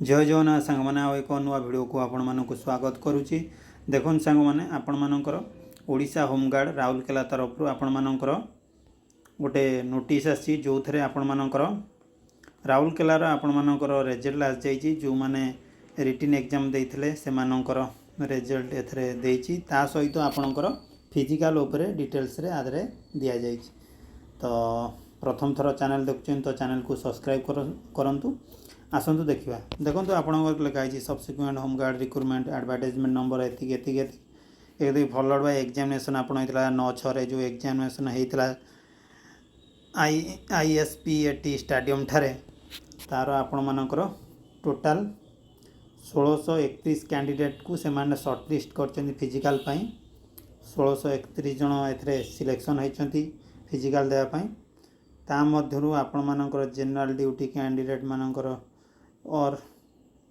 जय जगन्नाथ सांग मैंने एक नुआ भिडियो को आपण मानक स्वागत करुच्ची। देखो सांग मैंने आपण मानकर ओडिशा होमगार्ड राउरकेला तरफ आपण मानकर गोटे नोटिस आसी जो थे आपण मानकर राउरकेलार आपण मानकर रिजल्ट आसी जाइए जो मैंने रिटन एग्जाम देते से मानकर रिजल्ट एथरे देइछि ता सहित आपणकर फिजिकल उपरे डिटेल्स रे आदरे दिया जाइए। तो प्रथम थर चैनल देखुं तो चैनल को सब्सक्राइब करंतु। आसतु देखा देखो आप लिखाई subsequent home guard recruitment advertisement number एति फॉलोड बाय एग्जामिनेशन आप 9/6 जो एग्जामिनेशन होता ISPAT स्टाडियम ठारे तार आपण मानकर टोटाल 1631 कैंडिडेट को से सर्टलिस्ट कर फिजिकल 1631 जन ए सिलेक्शन होती फिजिकल देवाई ता मध्यरु आपण मानकर जनरल ड्यूटी कैंडिडेट मानकर और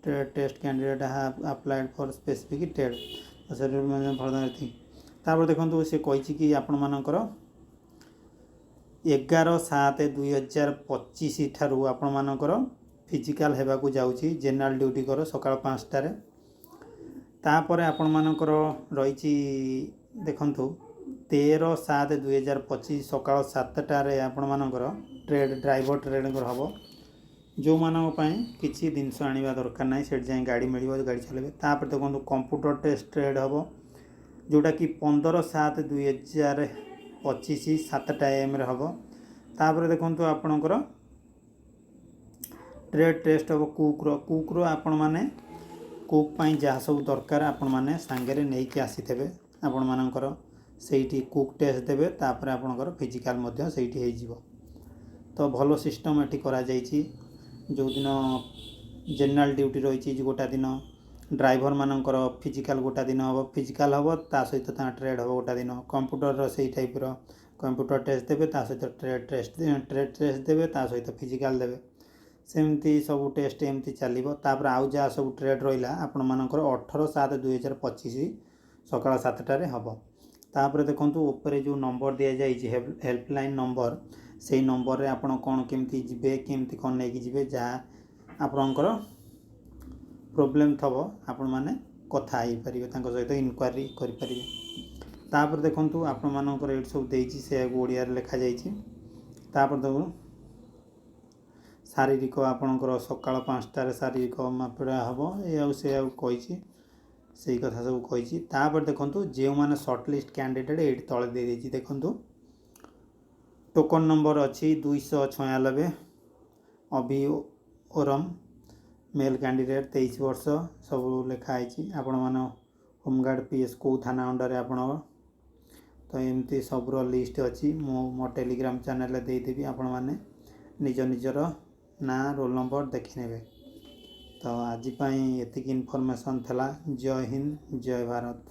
trade test candidate have applied for specific trade further देखो सी कही कि आपण मानकर 11/7/2025 ठारू आपण मानकर फिजिकल हेबाकू जाउची जनरल ड्यूटी कर सकाळ 5टारे तापर आपण मानकर रही देखंतु 13/7/2025 सकाळ 7टारे आपण मानकर ट्रेड ड्राइवर ट्रेड हम जो मानक किसी जिनस आने दरकार ना से जाए गाड़ी मिल गाड़ी चलेंगे तापर देखो कंप्यूटर टेस्ट ट्रेड हम जोटा कि 15/7/2025 7टा AM हम तापर देखो आपणकर ट्रेड टेस्ट हम कुक्र आपण मैंने कुक जहाँ सब दरकार आपण मैंने सांगे नहीं आसी आपण मानकर से कुक टेस्ट देवे तापर आपणकर फिजिकल से तो भल सिस्टम ये करा जो दिन जनरल ड्यूटी रही गोटा दिन ड्राइवर मानकर फिजिकल गोटा दिन हम फिजिकल हम ता सहित ट्रेड हम गोटा दिन कंप्यूटर से टाइपर कंप्यूटर टेस्ट देवे ता सहित ट्रेड टेस्ट देवे ता सहित फिजिकल देवे सेमती सब टेस्ट एमती चलो तापर आउ जहाँ सब ट्रेड रहा आपण मानकर 18/7/2025 सकाळ 7टारे हम तापर देखो ऊपर जो नंबर दि जाए हेल्पलाइन नंबर से नंबर रे आपण कौन केमती जिबे केमती कौन लेके जिबे जहाँ आपणकर प्रोब्लेम थब आपण माने कथा आई परिबे तांको सहित इनक्वारी करि परिबे। तापर देखंतु आपण मानकर एट सब देइछि से ओडिया रे लिखा जाइछि तापर देखो शारीरिक आपणकर सकाळ 5टारे शारीरिक मापड़ा हबो ए आ से आ कहिछि से कथा सब कहिछि। तापर देखंतु जे माने शॉर्टलिस्ट कैंडिडेट एट तळे दे देछि देखंतु टोकन नंबर अच्छी 296 अभी ओरम मेल कैंडिडेट 23 वर्ष सब लिखाई आपण मान होमगार्ड PS को थाना अंडर आपण तो एमती सब लिस्ट अच्छी मो टेलीग्राम चैनल देदेवी आपण मैंने निज निजर ना रोल नंबर देखने। तो आज एतिक इनफॉरमेशन थला। जय हिंद जय भारत।